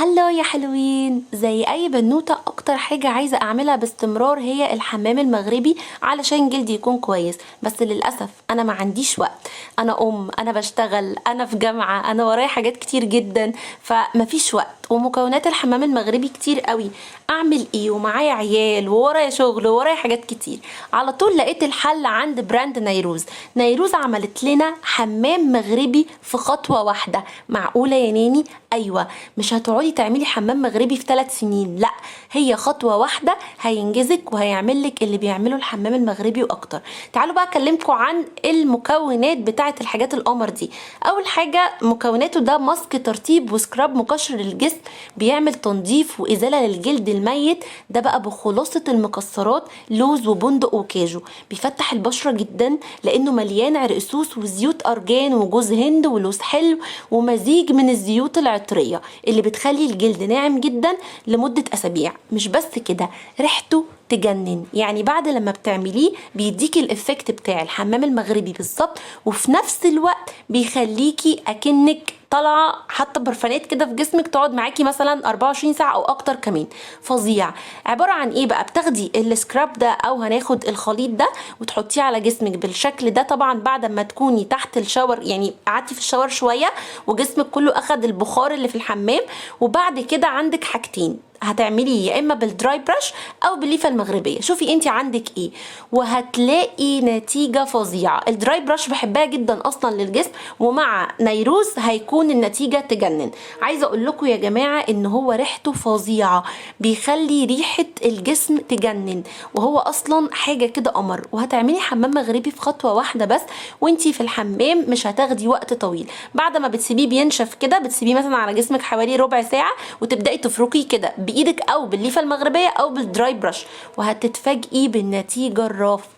هلو يا حلوين، زي اي بنوتة اكتر حاجة عايزة اعملها باستمرار هي الحمام المغربي علشان جلدي يكون كويس. بس للأسف انا ما عنديش وقت. انا بشتغل، انا في جامعة، انا ورايا حاجات كتير جدا، فمفيش وقت. ومكونات الحمام المغربي كتير قوي. اعمل ايه ومعايا عيال وورايا شغل وورايا حاجات كتير؟ على طول لقيت الحل عند براند نيروز. نيروز عملت لنا حمام مغربي في خطوة واحدة. معقولة يا ناني؟ ايوه. مش هتقعدي تعملي حمام مغربي في 3 سنين، لا، هي خطوة واحدة هينجزك وهيعملك اللي بيعمله الحمام المغربي واكتر. تعالوا بقى اكلمكم عن المكونات بتاعة الحاجات القمر دي. اول حاجة مكوناته ده ماسك ترطيب وسكراب مقشر للجسم، بيعمل تنظيف وازالة للجلد الميت. ده بقى بخلاصة المكسرات لوز وبندق وكاجو. بيفتح البشرة جدا لانه مليان عرقسوس وزيوت ارجان وجوز هند ولوز حلو ومزيج من الزيوت العطرية اللي بتخلي الجلد ناعم جدا لمدة اسابيع. مش بس كده، ريحته تجنن. يعني بعد لما بتعمليه بيديكي الافكت بتاع الحمام المغربي بالظبط، وفي نفس الوقت بيخليكي اكنك طالعه حتى برفانات كده في جسمك تقعد معاكي مثلا 24 ساعه او اكتر كمان. فظيع. عباره عن ايه بقى؟ بتاخدي السكراب ده او هناخد الخليط ده وتحطيه على جسمك بالشكل ده، طبعا بعد ما تكوني تحت الشاور، يعني قعدتي في الشاور شويه وجسمك كله اخد البخار اللي في الحمام. وبعد كده عندك حاجتين هتعمليه، يا اما بالدراي برش او بالليفه المغربيه، شوفي انت عندك ايه، وهتلاقي نتيجه فظيعه. الدراي برش بحبها جدا اصلا للجسم، ومع نيروز هيكون النتيجه تجنن. عايزه اقول لكم يا جماعه ان هو ريحته فظيعه، بيخلي ريحه الجسم تجنن، وهو اصلا حاجه كده قمر. وهتعملي حمام مغربي في خطوه واحده بس، وانتي في الحمام مش هتاخدي وقت طويل. بعد ما بتسيبيه بينشف كده، بتسيبيه مثلا على جسمك حوالي ربع ساعه، وتبداي تفركيه كده بايدك او بالليفه المغربيه او بالدراي برش، وهتتفاجئي بالنتيجه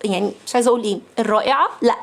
يعني مش عايزه اقول ايه، الرائعه، لا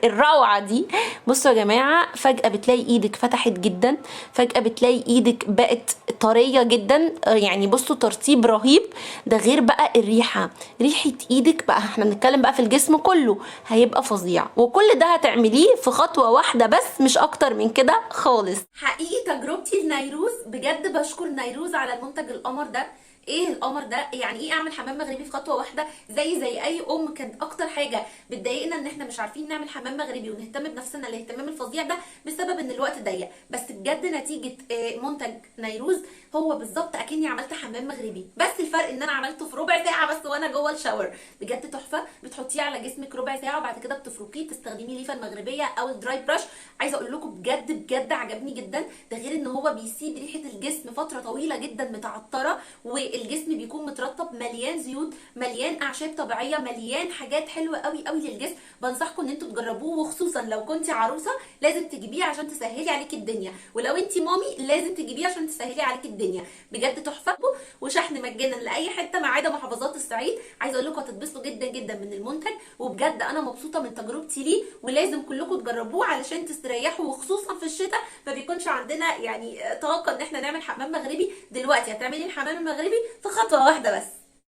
الروعه دي. بصوا يا جماعه، فجاه بتلاقي ايدك فتحت جدا، فجاه بتلاقي ايدك بقت طريه جدا. يعني بصوا ترطيب رهيب. ده غير بقى الريحه، ريحه ايدك بقى، احنا بنتكلم بقى في الجسم كله، هيبقى فظيع. وكل ده هتعمليه في خطوه واحده بس، مش اكتر من كده خالص. حقيقي تجربتي لنيروز، بجد بشكر نيروز على المنتج القمر ده. ايه القمر ده؟ يعني ايه اعمل حمام مغربي في خطوه واحده؟ زي اي ام كانت اكتر حاجه بتضايقنا ان احنا مش عارفين نعمل حمام مغربي ونهتم بنفسنا الاهتمام الفظيع ده بسبب ان الوقت ضيق. بس بجد نتيجه منتج نيروز هو بالظبط اكني عملت حمام مغربي، بس الفرق ان انا عملته في ربع ساعه بس وانا جوه الشاور. بجد تحفه. بتحطيه على جسمك ربع ساعه وبعد كده بتفركيه، تستخدمي ليفه المغربيه او الدراي برش. عايزه اقول لكم بجد عجبني جدا. ده غير ان هو بيسيب ريحه الجسم فتره طويله جدا متعطره، والجسم بيكون مترطب، مليان زيوت، مليان اعشاب طبيعيه، مليان حاجات حلوه قوي قوي للجسم. بنصحكم ان انتوا تجربوه، وخصوصا لو كنتي عروسه لازم تجيبيه عشان تسهلي عليكي الدنيا، ولو انتي مامي لازم تجيبيه عشان تسهلي عليكي الدنيا. بجد تحفه. وشحن مجانا لاي حته ما عدا محافظات الصعيد. عايزه اقول لكم هتتبسطوا جدا من المنتج، وبجد انا مبسوطه من تجربتي ليه، ولازم كلكم تجربوه علشان تستريحوا. وخصوصا في الشتاء ما بيكونش عندنا يعني طاقه ان احنا نعمل حمام مغربي. دلوقتي هتعملي الحمام المغربي في خطوه واحده بس.